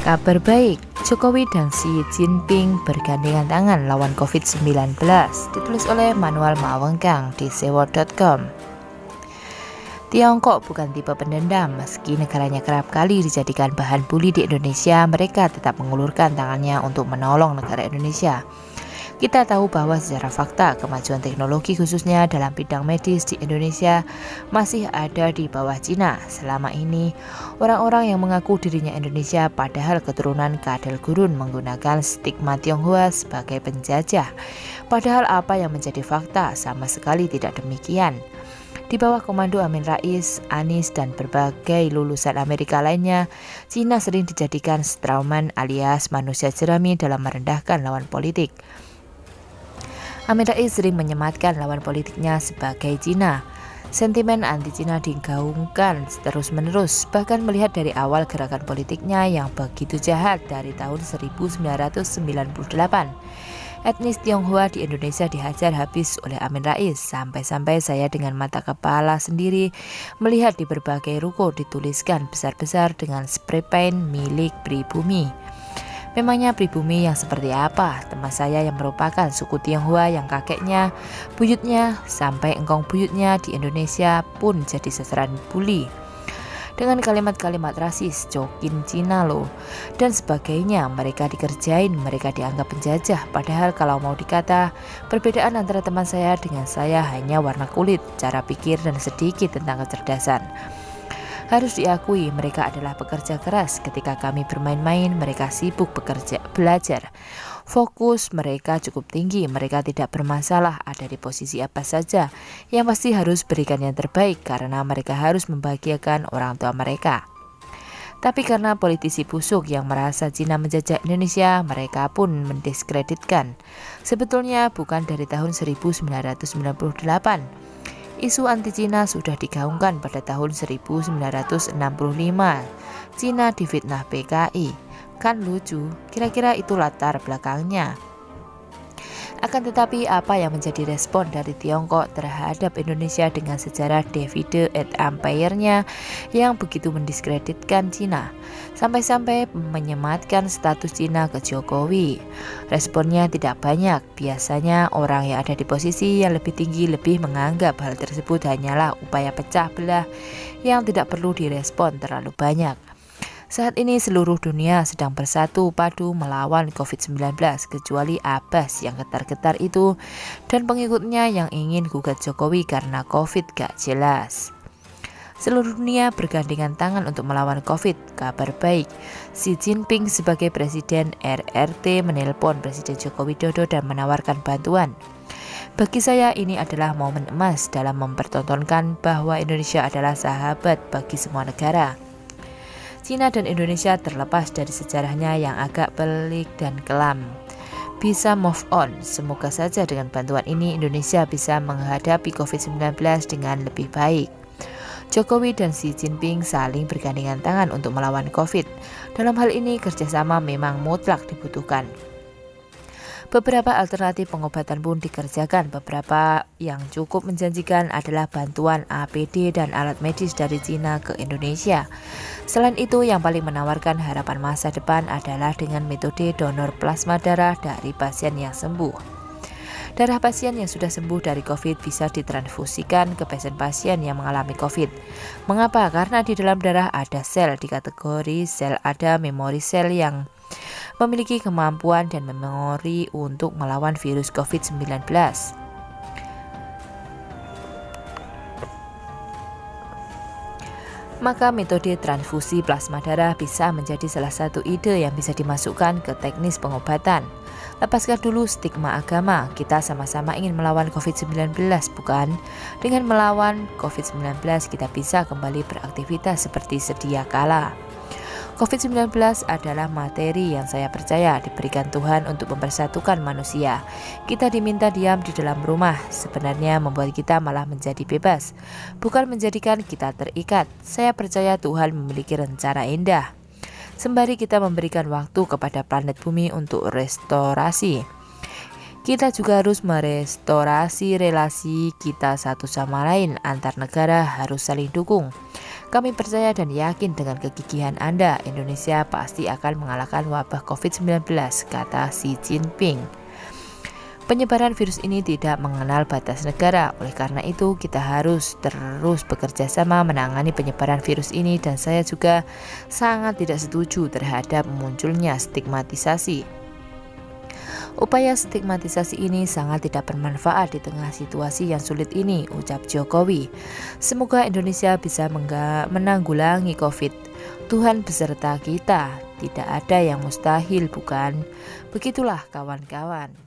Kabar baik, Jokowi dan Xi Jinping bergandengan tangan lawan COVID-19, ditulis oleh Manuel Mawengkang di sewo.com. Tiongkok bukan tipe pendendam, meski negaranya kerap kali dijadikan bahan buli di Indonesia, mereka tetap mengulurkan tangannya untuk menolong negara Indonesia. Kita tahu bahwa secara fakta kemajuan teknologi khususnya dalam bidang medis di Indonesia masih ada di bawah Cina. Selama ini, orang-orang yang mengaku dirinya Indonesia padahal keturunan Kadal Gurun menggunakan stigma Tionghoa sebagai penjajah. Padahal apa yang menjadi fakta sama sekali tidak demikian. Di bawah komando Amin Rais, Anies, dan berbagai lulusan Amerika lainnya, Cina sering dijadikan strawman alias manusia jerami dalam merendahkan lawan politik. Amin Rais sering menyematkan lawan politiknya sebagai Cina. Sentimen anti-Cina digaungkan terus-menerus, bahkan melihat dari awal gerakan politiknya yang begitu jahat dari tahun 1998. Etnis Tionghoa di Indonesia dihajar habis oleh Amin Rais, sampai-sampai saya dengan mata kepala sendiri melihat di berbagai ruko dituliskan besar-besar dengan spray paint milik pribumi. Memangnya pribumi yang seperti apa? Teman saya yang merupakan suku Tionghoa yang kakeknya, buyutnya, sampai engkong buyutnya di Indonesia pun jadi sasaran buli. Dengan kalimat-kalimat rasis, jokin Cina loh, dan sebagainya, mereka dikerjain, mereka dianggap penjajah. Padahal kalau mau dikata, perbedaan antara teman saya dengan saya hanya warna kulit, cara pikir, dan sedikit tentang kecerdasan. Harus diakui mereka adalah pekerja keras. Ketika kami bermain-main, mereka sibuk belajar. Fokus mereka cukup tinggi, mereka tidak bermasalah ada di posisi apa saja. Yang pasti harus berikan yang terbaik karena mereka harus membahagiakan orang tua mereka. Tapi karena politisi busuk yang merasa Cina menjajah Indonesia, mereka pun mendiskreditkan. Sebetulnya bukan dari tahun 1998. Isu anti-Cina sudah digaungkan pada tahun 1965. Cina difitnah PKI. Kan lucu, kira-kira itu latar belakangnya. Akan tetapi apa yang menjadi respon dari Tiongkok terhadap Indonesia dengan sejarah divide et impere-nya yang begitu mendiskreditkan Cina, sampai-sampai menyematkan status Cina ke Jokowi? Responnya tidak banyak. Biasanya orang yang ada di posisi yang lebih tinggi lebih menganggap hal tersebut hanyalah upaya pecah belah yang tidak perlu direspon terlalu banyak. Saat ini seluruh dunia sedang bersatu padu melawan COVID-19 kecuali Abbas yang getar-getar itu dan pengikutnya yang ingin gugat Jokowi karena COVID gak jelas. Seluruh dunia bergandengan tangan untuk melawan COVID. Kabar baik, Xi Jinping sebagai Presiden RRT menelpon Presiden Joko Widodo dan menawarkan bantuan. Bagi saya ini adalah momen emas dalam mempertontonkan bahwa Indonesia adalah sahabat bagi semua negara. Cina dan Indonesia terlepas dari sejarahnya yang agak pelik dan kelam, bisa move on. Semoga saja dengan bantuan ini Indonesia bisa menghadapi COVID-19 dengan lebih baik. Jokowi dan Xi Jinping saling bergandengan tangan untuk melawan COVID. Dalam hal ini kerjasama memang mutlak dibutuhkan. Beberapa alternatif pengobatan pun dikerjakan. Beberapa yang cukup menjanjikan adalah bantuan APD dan alat medis dari Cina ke Indonesia. Selain itu, yang paling menawarkan harapan masa depan adalah dengan metode donor plasma darah dari pasien yang sembuh. Darah pasien yang sudah sembuh dari COVID bisa ditransfusikan ke pasien-pasien yang mengalami COVID. Mengapa? Karena di dalam darah ada sel di kategori sel ada memori sel yang memiliki kemampuan dan memori untuk melawan virus COVID-19. Maka metode transfusi plasma darah bisa menjadi salah satu ide yang bisa dimasukkan ke teknis pengobatan. Lepaskan dulu stigma agama, kita sama-sama ingin melawan COVID-19, bukan? Dengan melawan COVID-19 kita bisa kembali beraktivitas seperti sedia kala. COVID-19 adalah materi yang saya percaya diberikan Tuhan untuk mempersatukan manusia. Kita diminta diam di dalam rumah, sebenarnya membuat kita malah menjadi bebas, bukan menjadikan kita terikat. Saya percaya Tuhan memiliki rencana indah. Sembari kita memberikan waktu kepada planet bumi untuk restorasi, kita juga harus merestorasi relasi kita satu sama lain. Antar negara harus saling dukung. Kami percaya dan yakin dengan kegigihan Anda, Indonesia pasti akan mengalahkan wabah COVID-19, kata Xi Jinping. Penyebaran virus ini tidak mengenal batas negara, oleh karena itu kita harus terus bekerja sama menangani penyebaran virus ini, dan saya juga sangat tidak setuju terhadap munculnya stigmatisasi. Upaya stigmatisasi ini sangat tidak bermanfaat di tengah situasi yang sulit ini, ucap Jokowi. Semoga Indonesia bisa menanggulangi COVID. Tuhan beserta kita, tidak ada yang mustahil, bukan? Begitulah kawan-kawan.